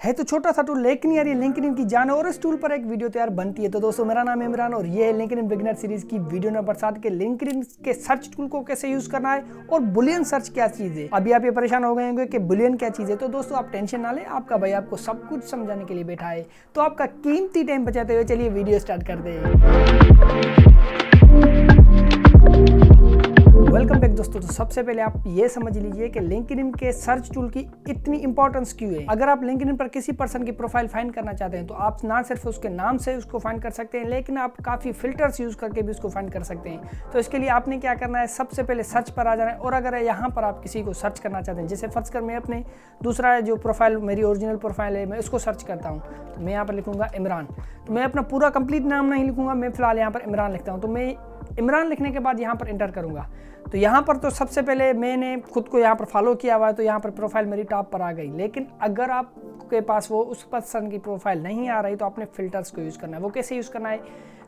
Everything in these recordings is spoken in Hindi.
है तो छोटा सा टूल, लेकिन यार ये लिंक्डइन की जान है और इस टूल पर एक वीडियो तैयार बनती है। तो दोस्तों मेरा नाम है इमरान और ये है लिंक्डइन बिगिनर सीरीज की वीडियो नंबर 7 के लिंक्डइन के सर्च टूल को कैसे यूज करना है और बुलियन सर्च क्या चीज है। अभी आप ये परेशान हो गए होंगे कि बुलियन क्या चीज है, तो दोस्तों आप टेंशन ना लें, आपका भाई आपको सब कुछ समझाने के लिए बैठा है। तो आपका कीमती टाइम बचाते हुए चलिए वीडियो स्टार्ट कर दे। वेलकम बैक दोस्तों। तो सबसे पहले आप ये समझ लीजिए कि लिंक्डइन के सर्च टूल की इतनी इंपॉर्टेंस क्यों है। अगर आप लिंक्डइन पर किसी पर्सन की प्रोफाइल फाइंड करना चाहते हैं तो आप ना सिर्फ उसके नाम से उसको फाइंड कर सकते हैं, लेकिन आप काफ़ी फिल्टर्स यूज करके भी उसको फाइंड कर सकते हैं। तो इसके लिए आपने क्या करना है, सबसे पहले सर्च पर आ जाना है और अगर यहाँ पर आप किसी को सर्च करना चाहते हैं, जैसे फर्ज कर मैं अपने दूसरा जो प्रोफाइल मेरी ओरिजिनल प्रोफाइल है मैं उसको सर्च करता हूँ, तो मैं यहाँ पर लिखूंगा इमरान। तो मैं अपना पूरा कंप्लीट नाम नहीं लिखूंगा, मैं फिलहाल यहाँ पर इमरान लिखता हूँ। तो मैं इमरान लिखने के बाद यहाँ पर इंटर करूँगा। तो यहाँ पर तो सबसे पहले मैंने खुद को यहाँ पर फॉलो किया हुआ है, तो यहाँ पर प्रोफाइल मेरी टॉप पर आ गई। लेकिन अगर आपके पास वो उस पर्सन की प्रोफाइल नहीं आ रही तो आपने फिल्टर्स को यूज़ करना है। वो कैसे यूज़ करना है,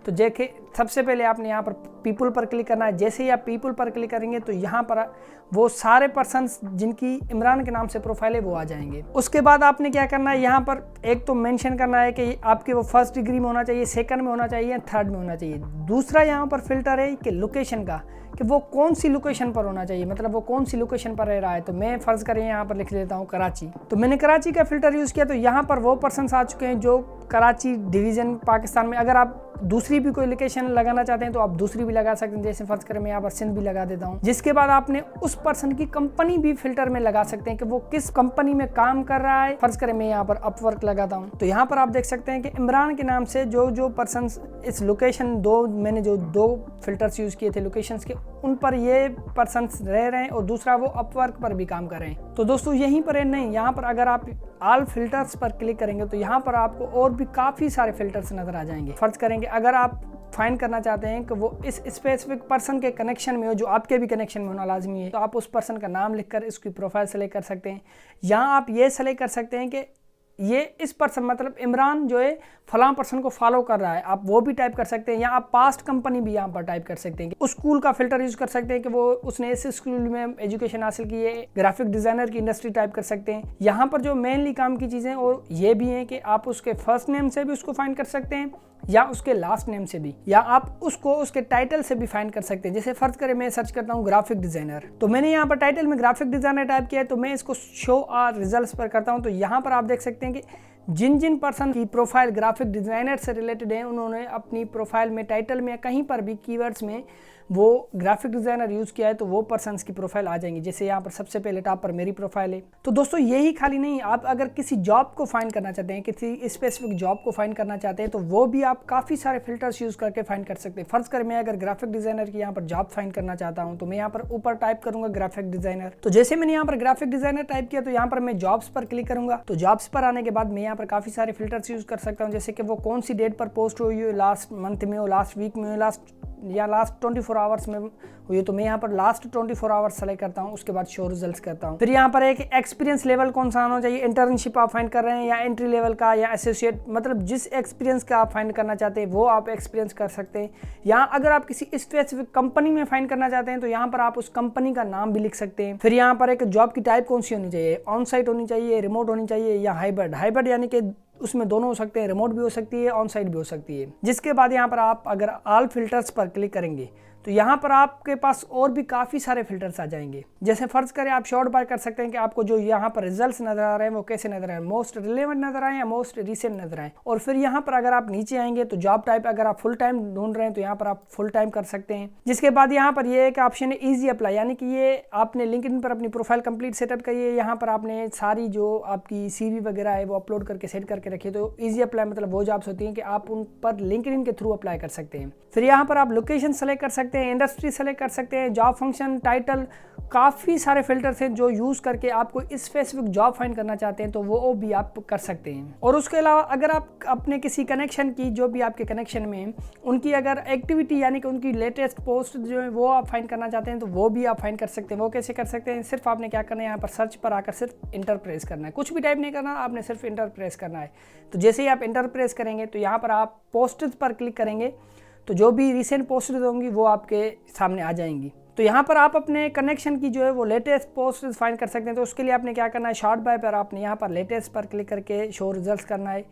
तो देखिए सबसे पहले आपने यहाँ पर पीपल पर क्लिक करना है। जैसे ही आप पीपल पर क्लिक करेंगे तो यहाँ पर वो सारे पर्सन्स जिनकी इमरान के नाम से प्रोफाइल है वो आ जाएंगे। उसके बाद आपने क्या करना है, यहाँ पर एक तो मेंशन करना है कि आपके वो फर्स्ट डिग्री में होना चाहिए, सेकंड में होना चाहिए, थर्ड में होना चाहिए। दूसरा यहाँ पर फिल्टर है कि लोकेशन का, कि वो कौन सी लोकेशन पर होना चाहिए, मतलब वो कौन सी लोकेशन पर रह रहा है। तो मैं फर्ज करें यहाँ पर लिख लेता हूँ कराची। तो मैंने कराची का फिल्टर यूज़ किया, तो यहाँ पर वो पर्सन्स आ चुके हैं जो कराची डिवीज़न पाकिस्तान में। अगर आप दूसरी भी कोई लोकेशन लगाना चाहते हैं तो आप दूसरी भी लगा सकते हैं, जैसे फर्ज करें मैं यहाँ पर सिंध भी लगा देता हूँ। जिसके बाद आपने उस पर्सन की कंपनी भी फिल्टर में लगा सकते हैं कि वो किस कंपनी में काम कर रहा है। फर्ज करें मैं यहाँ पर अपवर्क लगाता हूँ, तो यहाँ पर आप देख सकते हैं कि इमरान के नाम से जो पर्सन इस लोकेशन मैंने जो दो फिल्टर्स यूज किए थे लोकेशंस के, उन पर ये पर्सन्स रह रहे हैं और दूसरा वो अपवर्क पर भी काम कर रहे हैं। तो दोस्तों यहीं पर है नहीं, यहाँ पर अगर आप ऑल फिल्टर्स पर क्लिक करेंगे तो यहाँ पर आपको और भी काफ़ी सारे फिल्टर्स नजर आ जाएंगे। फर्ज करेंगे अगर आप फाइंड करना चाहते हैं कि वो इस स्पेसिफिक पर्सन के कनेक्शन में हो, जो आपके भी कनेक्शन में होना लाजमी है, तो आप उस पर्सन का नाम लिखकर इसकी प्रोफाइल सेलेक्ट कर सकते हैं। यहाँ आप ये सेलेक्ट कर सकते हैं कि ये इस पर्सन मतलब इमरान जो है फलां पर्सन को फॉलो कर रहा है, आप वो भी टाइप कर सकते हैं। या आप पास्ट कंपनी भी यहाँ पर टाइप कर सकते हैं। उस स्कूल का फिल्टर यूज कर सकते हैं कि वो उसने इस स्कूल में एजुकेशन हासिल की है, ग्राफिक डिजाइनर की इंडस्ट्री टाइप कर सकते हैं। यहाँ पर जो मेनली काम की चीज़ें और ये भी हैं कि आप उसके फर्स्ट नेम से भी उसको फाइंड कर सकते हैं या उसके लास्ट नेम से भी, या आप उसको उसके टाइटल से भी फाइंड कर सकते हैं। जैसे फर्ज करें मैं सर्च करता हूँ ग्राफिक डिजाइनर, तो मैंने यहाँ पर टाइटल में ग्राफिक डिजाइनर टाइप किया है, तो मैं इसको शो और रिजल्ट्स पर करता हूँ। तो यहाँ पर आप देख सकते हैं कि जिन पर्सन की प्रोफाइल ग्राफिक डिजाइनर से रिलेटेड है, उन्होंने अपनी प्रोफाइल में टाइटल में कहीं पर भी कीवर्ड्स में वो ग्राफिक डिजाइनर यूज किया है, तो वो पर्सन्स की प्रोफाइल आ जाएंगी। जैसे यहाँ पर सबसे पहले टॉप पर मेरी प्रोफाइल है। तो दोस्तों यही खाली नहीं, आप अगर किसी जॉब को फाइंड करना चाहते हैं, किसी स्पेसिफिक जॉब को फाइंड करना चाहते हैं, तो वो भी आप काफ़ी सारे फिल्टर्स यूज करके फाइंड कर सकते हैं। फर्ज कर मैं अगर ग्राफिक डिजाइनर की यहाँ पर जॉब फाइंड करना चाहता हूँ, तो मैं यहाँ पर ऊपर टाइप करूंगा ग्राफिक डिजाइनर। तो जैसे मैंने यहाँ पर ग्राफिक डिजाइनर टाइप किया, तो यहाँ पर मैं जॉब्स पर क्लिक करूंगा। तो जॉब्स पर आने के बाद मैं यहाँ पर काफ़ी सारे फिल्टर्स यूज कर सकता हूँ, जैसे कि वो कौन सी डेट पर पोस्ट हुई हो, लास्ट मंथ में हो, लास्ट वीक में हो, लास्ट 24 आवर्स में हुई। तो मैं यहाँ पर लास्ट 24 आवर्स सेलेक्ट करता हूँ, उसके बाद शो रिजल्ट्स करता हूँ। फिर यहाँ पर एक एक्सपीरियंस लेवल कौन सा होना चाहिए, इंटर्नशिप आप फाइंड कर रहे हैं या एंट्री लेवल का या एसोसिएट, मतलब जिस एक्सपीरियंस का आप फाइंड करना चाहते हैं वो आप एक्सपीरियंस कर सकते हैं। यहाँ अगर आप किसी स्पेसिफिक कंपनी में फाइंड करना चाहते हैं तो यहाँ पर आप उस कंपनी का नाम भी लिख सकते हैं। फिर यहाँ पर एक जॉब की टाइप कौन सी होनी चाहिए, ऑन साइट होनी चाहिए, रिमोट होनी चाहिए या हाइब्रिड यानी कि उसमें दोनों हो सकते हैं, रिमोट भी हो सकती है, ऑन साइट भी हो सकती है। जिसके बाद यहाँ पर आप अगर ऑल फिल्टर्स पर क्लिक करेंगे तो यहाँ पर आपके पास और भी काफ़ी सारे फिल्टर्स आ जाएंगे। जैसे फर्ज करें आप शॉर्ट बाय कर सकते हैं कि आपको जो यहाँ पर रिजल्ट्स नजर आ रहे हैं वो कैसे नजर आए, मोस्ट रिलेवेंट नजर आए या मोस्ट रिसेंट नजर आए। और फिर यहाँ पर अगर आप नीचे आएंगे तो जॉब टाइप अगर आप फुल टाइम ढूंढ रहे हैं तो यहाँ पर आप फुल टाइम कर सकते हैं। जिसके बाद यहाँ पर ये एक ऑप्शन है ईजी अप्लाई, यानी कि ये आपने लिंक्डइन पर अपनी प्रोफाइल कंप्लीट सेटअप करिए, यहाँ पर आपने सारी जो आपकी CV वगैरह है वो अपलोड करके सेट करके रखिए। तो ईजी अप्लाई मतलब वो जॉब्स होती हैं कि आप उन पर लिंक्डइन के थ्रू अप्लाई कर सकते हैं। फिर यहाँ पर आप लोकेशन सेलेक्ट कर सकते हैं, इंडस्ट्री सेलेक्ट कर सकते हैं, जॉब फंक्शन, टाइटल, काफ़ी सारे फिल्टर्स हैं जो यूज़ करके आपको स्पेसिफिक जॉब फाइंड करना चाहते हैं तो वो भी आप कर सकते हैं। और उसके अलावा अगर आप अपने किसी कनेक्शन की, जो भी आपके कनेक्शन में उनकी अगर एक्टिविटी यानी कि उनकी लेटेस्ट पोस्ट जो है वो आप फाइंड करना चाहते हैं तो वो भी आप फाइंड कर सकते हैं। वो कैसे कर सकते हैं, सिर्फ आपने क्या करना है, यहाँ पर सर्च पर आकर सिर्फ इंटर प्रेस करना है, कुछ भी टाइप नहीं करना, आपने सिर्फ इंटर प्रेस करना है। तो जैसे ही आप इंटर प्रेस करेंगे तो यहाँ पर आप पोस्ट पर क्लिक करेंगे तो जो भी रिसेंट पोस्ट होंगी वो आपके सामने आ जाएंगी। तो यहाँ पर आप अपने कनेक्शन की जो है वो लेटेस्ट पोस्ट फाइंड कर सकते हैं। तो उसके लिए आपने क्या करना है, शॉर्ट बाय पर आपने यहाँ पर लेटेस्ट पर क्लिक करके शो रिजल्ट्स करना है।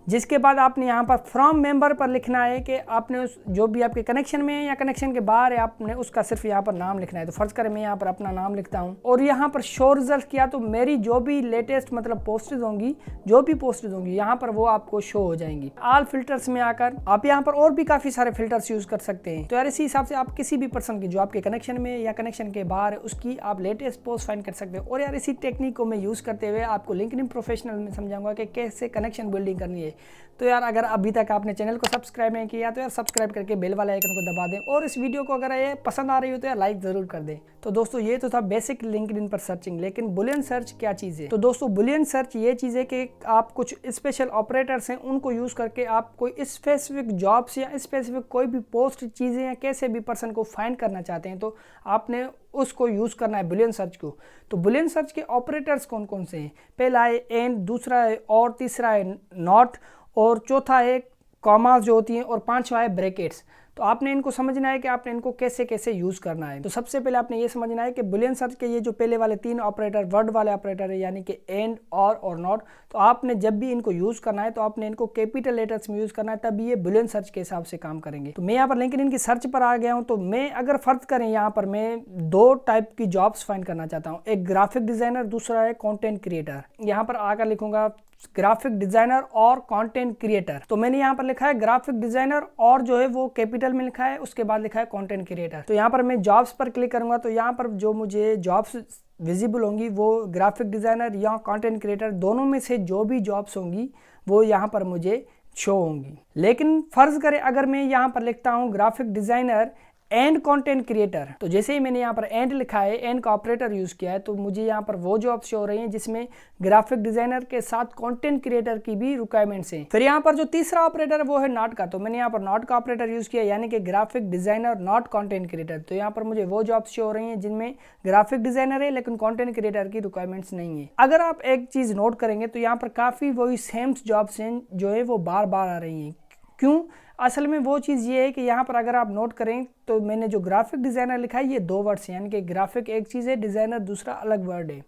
जिसके बाद आपने यहाँ पर फ्रॉम मेंबर पर लिखना है कि आपने उस जो भी आपके कनेक्शन में है या कनेक्शन के बाहर है, आपने उसका सिर्फ यहाँ पर नाम लिखना है। तो फर्ज करें मैं यहाँ पर अपना नाम लिखता हूँ और यहाँ पर शो रिजल्ट किया तो मेरी जो भी लेटेस्ट मतलब पोस्टेज होंगी, जो भी पोस्टेज होंगी यहाँ पर वो आपको शो हो जाएंगी। ऑल फिल्टर्स में आकर आप यहाँ पर और भी काफ़ी सारे फिल्टर्स यूज़ कर सकते हैं। तो यार इसी हिसाब से आप किसी भी पर्सन की जो आपके कनेक्शन में या कनेक्शन के बाहर है उसकी आप लेटेस्ट पोस्ट फाइंड कर सकते हो। और यार इसी टेक्निक को मैं यूज़ करते हुए आपको लिंक्डइन प्रोफेशनल में समझाऊंगा कि कैसे कनेक्शन बिल्डिंग करनी है। तो यार अगर अभी तक आपने चैनल को सब्सक्राइब नहीं किया तो यार सब्सक्राइब करके बेल वाला आइकन को दबा दें और इस वीडियो को अगर ये पसंद आ रही हो तो यार लाइक ज़रूर कर दें। तो दोस्तों ये तो था बेसिक लिंक्डइन पर सर्चिंग, लेकिन बुलियन सर्च क्या चीज़ है? तो दोस्तों बुलियन सर्च ये चीज़ है कि आप कुछ स्पेशल ऑपरेटर्स हैं उनको यूज़ करके आप कोई स्पेसिफिक जॉब्स या स्पेसिफिक कोई भी पोस्ट चीज़ें या कैसे भी पर्सन को फाइंड करना चाहते हैं तो आपने उसको यूज़ करना है बुलियन सर्च को। तो बुलियन सर्च के ऑपरेटर्स कौन कौन से हैं? पहला है एंड, दूसरा है और, तीसरा है नॉट और चौथा है कॉमास जो होती हैं और पांचवा है ब्रैकेट्स। तो आपने इनको समझना है कि आपने इनको कैसे कैसे यूज़ करना है। तो सबसे पहले आपने ये समझना है कि बुलियन सर्च के ये जो पहले वाले तीन ऑपरेटर वर्ड वाले ऑपरेटर है यानी कि एंड और नॉट, तो आपने जब भी इनको यूज़ करना है तो आपने इनको कैपिटल लेटर्स में यूज़ करना है, तभी ये बुलियन सर्च के हिसाब से काम करेंगे। तो मैं यहाँ पर लिंक्डइन की सर्च पर आ गया हूँ। तो मैं अगर फर्ज करें यहाँ पर मैं दो टाइप की जॉब्स फाइंड करना चाहता हूँ, एक ग्राफिक डिज़ाइनर, दूसरा है कॉन्टेंट क्रिएटर। यहाँ पर आकर लिखूंगा ग्राफिक डिजाइनर और कंटेंट क्रिएटर। तो मैंने यहाँ पर लिखा है ग्राफिक डिजाइनर और जो है वो कैपिटल में लिखा है, उसके बाद लिखा है कंटेंट क्रिएटर। तो यहाँ पर मैं जॉब्स पर क्लिक करूंगा तो यहाँ पर जो मुझे जॉब्स विजिबल होंगी वो ग्राफिक डिजाइनर या कंटेंट क्रिएटर दोनों में से जो भी जॉब्स होंगी वो यहाँ पर मुझे शो होंगी। लेकिन फर्ज करें अगर मैं यहाँ पर लिखता हूँ graphic designer and content creator, तो जैसे ही मैंने यहाँ पर एंड लिखा है, एंड का ऑपरेटर यूज़ किया है, तो मुझे यहाँ पर वो जॉब शो हो रही हैं जिसमें ग्राफिक डिजाइनर के साथ कंटेंट क्रिएटर की भी रिक्वायरमेंट्स हैं। फिर यहाँ पर जो तीसरा ऑपरेटर है वो है नॉट का, तो मैंने यहाँ पर नॉट का ऑपरेटर यूज़ किया यानी कि graphic designer not content creator. तो यहाँ पर मुझे वो जॉब्स शो हो रही हैं जिनमें ग्राफिक डिजाइनर है लेकिन कंटेंट क्रिएटर की रिक्वायरमेंट्स नहीं है। अगर आप एक चीज़ नोट करेंगे तो यहाँ पर काफ़ी वही सेम जॉब्स हैं जो है वो बार बार आ रही हैं। क्यों? असल में वो चीज़ ये है कि यहाँ पर अगर आप नोट करें तो मैंने जो ग्राफिक डिज़ाइनर लिखा है ये दो वर्ड्स हैं, यानी कि ग्राफिक एक चीज़ है, डिज़ाइनर दूसरा अलग वर्ड है।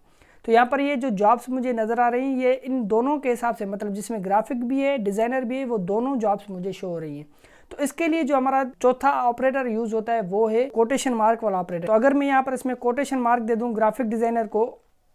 तो यहाँ पर ये जो जॉब्स मुझे नज़र आ रही हैं ये इन दोनों के हिसाब से, मतलब जिसमें ग्राफिक भी है डिज़ाइनर भी है, वो दोनों जॉब्स मुझे शो हो रही हैं। तो इसके लिए जो हमारा चौथा ऑपरेटर यूज़ होता है वो है कोटेशन मार्क वाला ऑपरेटर। तो अगर मैं यहाँ पर इसमें कोटेशन मार्क दे दूँ ग्राफिक डिज़ाइनर को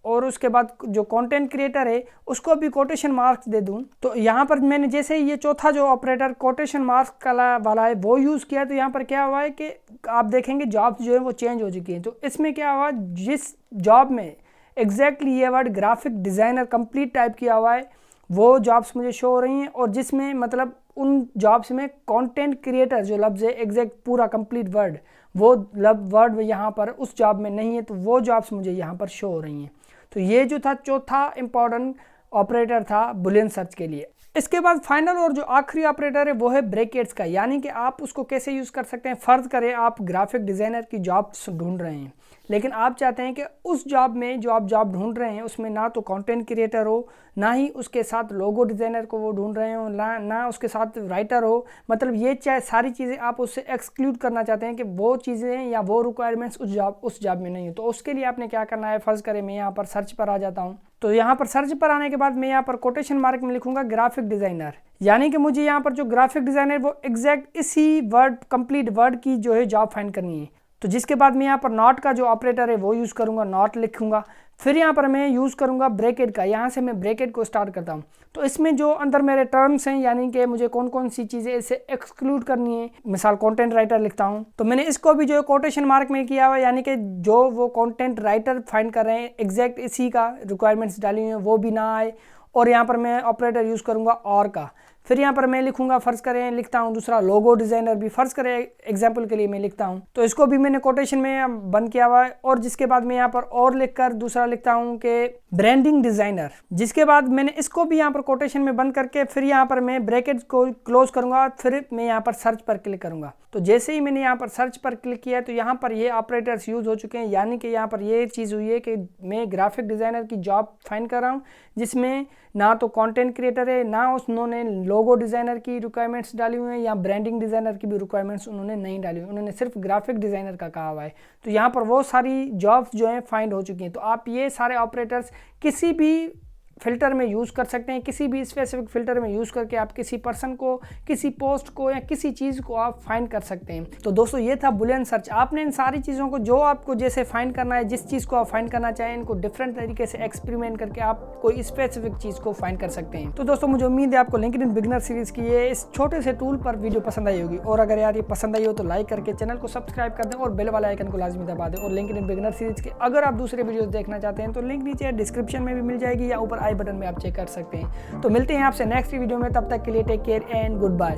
और उसके बाद जो कंटेंट क्रिएटर है उसको भी कोटेशन मार्क्स दे दूं, तो यहाँ पर मैंने जैसे ही ये चौथा जो ऑपरेटर कोटेशन मार्क्स वाला है वो यूज़ किया तो यहाँ पर क्या हुआ है कि आप देखेंगे जॉब्स जो है वो चेंज हो चुकी हैं। तो इसमें क्या हुआ, जिस जॉब में एग्जैक्टली ये word graphic designer complete type किया हुआ है वो जॉब्स मुझे शो हो रही हैं, और जिसमें मतलब उन जॉब्स में कंटेंट क्रिएटर जो लफ्ज़ है एग्जैक्ट पूरा कंप्लीट वर्ड वो वर्ड यहाँ पर उस जॉब में नहीं है, तो वो जॉब्स मुझे यहाँ पर शो हो रही हैं। तो ये जो था चौथा इंपॉर्टेंट ऑपरेटर था बुलियन सर्च के लिए। इसके बाद फाइनल और जो आखिरी ऑपरेटर है वो है ब्रैकेट्स का, यानी कि आप उसको कैसे यूज़ कर सकते हैं। फ़र्ज़ करें आप ग्राफिक डिज़ाइनर की जॉब्स ढूंढ रहे हैं लेकिन आप चाहते हैं कि उस जॉब में जो आप जॉब ढूंढ रहे हैं उसमें ना तो कंटेंट क्रिएटर हो, ना ही उसके साथ लोगो डिज़ाइनर को वो ढूंढ रहे हो, ना उसके साथ राइटर हो, मतलब ये चाहे सारी चीज़ें आप उससे एक्सक्लूड करना चाहते हैं कि वो चीज़ें या वो रिक्वायरमेंट्स उस जॉब में नहीं हो। तो उसके लिए आपने क्या करना है, फ़र्ज़ करें मैं यहाँ पर सर्च पर आ जाता हूँ। तो यहाँ पर सर्च पर आने के बाद मैं यहाँ पर कोटेशन मार्क में लिखूंगा ग्राफिक डिज़ाइनर, यानी कि मुझे यहाँ पर जो ग्राफिक डिज़ाइनर वो एग्जैक्ट इसी वर्ड कंप्लीट वर्ड की जो है जॉब फाइंड करनी है। तो जिसके बाद मैं यहाँ पर नॉट का जो ऑपरेटर है वो यूज़ करूँगा, नॉट लिखूँगा। फिर यहाँ पर मैं यूज़ करूँगा ब्रैकेट का, यहाँ से मैं ब्रैकेट को स्टार्ट करता हूँ। तो इसमें जो अंदर मेरे टर्म्स हैं यानी कि मुझे कौन कौन सी चीज़ें इससे एक्सक्लूड करनी है, मिसाल कंटेंट राइटर लिखता हूँ तो मैंने इसको भी जो है कोटेशन मार्क में किया हुआ है, यानी कि जो वो कंटेंट राइटर फाइंड कर रहे हैं एग्जैक्ट इसी का रिक्वायरमेंट्स डाली हुई हैं वो भी ना आए। और यहाँ पर मैं ऑपरेटर यूज़ करूँगा और का। फिर यहाँ पर मैं लिखूंगा, फ़र्ज़ करें लिखता हूँ दूसरा लोगो डिज़ाइनर भी, फ़र्ज़ करें एग्जांपल के लिए मैं लिखता हूँ, तो इसको भी मैंने कोटेशन में बंद किया हुआ है। और जिसके बाद मैं यहाँ पर और लिखकर दूसरा लिखता हूँ कि ब्रांडिंग डिज़ाइनर। जिसके बाद मैंने इसको भी यहाँ पर कोटेशन में बंद करके फिर यहाँ पर मैं ब्रैकेट को क्लोज करूँगा, फिर मैं यहाँ पर सर्च पर क्लिक करूँगा। तो जैसे ही मैंने यहाँ पर सर्च पर क्लिक किया तो यहाँ पर ये ऑपरेटर्स यूज़ हो चुके हैं, यानी कि यहाँ पर ये चीज़ हुई है कि मैं ग्राफिक डिज़ाइनर की जॉब फाइंड कर रहा हूँ जिसमें ना तो कंटेंट क्रिएटर है, ना उन्होंने लोगो डिज़ाइनर की रिक्वायरमेंट्स डाली हुई हैं या ब्रांडिंग डिज़ाइनर की भी रिक्वायरमेंट्स उन्होंने नहीं डाली हुई, उन्होंने सिर्फ ग्राफिक डिज़ाइनर का कहा हुआ है। तो यहाँ पर वो सारी जॉब्स जो हैं फाइंड हो चुकी हैं। तो आप ये सारे ऑपरेटर्स किसी भी फ़िल्टर में यूज़ कर सकते हैं, किसी भी स्पेसिफिक फ़िल्टर में यूज़ करके आप किसी पर्सन को, किसी पोस्ट को या किसी चीज़ को आप फाइंड कर सकते हैं। तो दोस्तों ये था बुलियन सर्च। आपने इन सारी चीज़ों को जो आपको जैसे फाइंड करना है, जिस चीज़ को आप फाइंड करना चाहें, इनको डिफरेंट तरीके से एक्सपेरिमेंट करके आप कोई स्पेसिफिक चीज़ को फाइंड कर सकते हैं। तो दोस्तों मुझे उम्मीद है आपको लिंक्डइन बिगिनर सीरीज़ की ये इस छोटे से टूल पर वीडियो पसंद आई होगी। और अगर यार ये पसंद आई हो तो लाइक करके चैनल को सब्सक्राइब कर दें और बेल वाला आइकन को लाजमी दबा दें। और लिंक्डइन बिगिनर सीरीज़ के अगर आप दूसरे वीडियोस देखना चाहते हैं तो लिंक नीचे डिस्क्रिप्शन में भी मिल जाएगी या ऊपर आई बटन में आप चेक कर सकते हैं। तो मिलते हैं आपसे नेक्स्ट वीडियो में, तब तक के लिए take care and good bye.